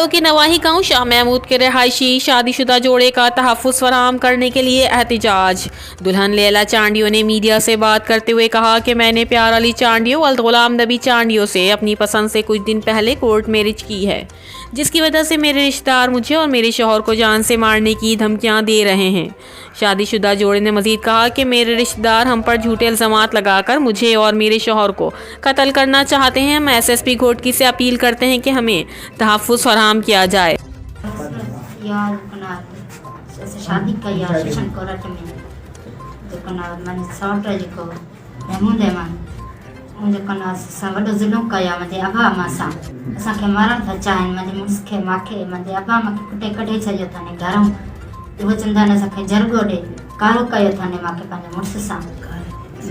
पहाड़ों के नवाही गांव शाह महमूद के रहायशी शादीशुदा जोड़े का तहफ़्फ़ुज़ फराहम करने के लिए एहतिजाज। दुल्हन लैला चांडियो ने मीडिया से बात करते हुए कहा कि मैंने प्यार अली चांडियो और गुलाम नबी चांडियो से अपनी पसंद से कुछ दिन पहले कोर्ट मैरिज की है, जिसकी वजह से मेरे रिश्तेदार मुझे और मेरे शौहर को जान से मारने की धमकियां दे रहे हैं। शादीशुदा जोड़े ने मजीद कहा कि मेरे रिश्तेदार हम पर झूठे इल्ज़ामात लगाकर मुझे और मेरे शौहर को कत्ल करना चाहते हैं। हम SSP घोटकी से अपील करते हैं कि हमें तहफ़्फ़ुज़ फराहम किया जाए। शादी कई सेशन कोर्ट में मन सौट जो महमूद अहमद वॾो ज़ुल्म कया मुंहिंजे अबा अम्मा सां। असांखे मारण था चाहिनि, मुंहिंजे मुड़ुस खे मूंखे मुंहिंजे अबा मूंखे कुटे कढे छॾियो अथनि घरों। उहो चवंदा आहिनि असांखे जरगो ॾे, कारो कयो अथनि मूंखे पंहिंजे मुड़ुस सां।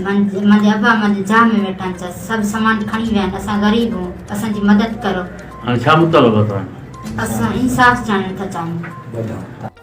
मुंहिंजे अबा मुंहिंजे जाम में वेठा आहिनि, सभु सामान खणी विया आहिनि। असां ग़रीब आहियूं, असांजी मदद करो। छा मुतालबो अथव? असां इंसाफ़ ॼाणणु था चाहियूं।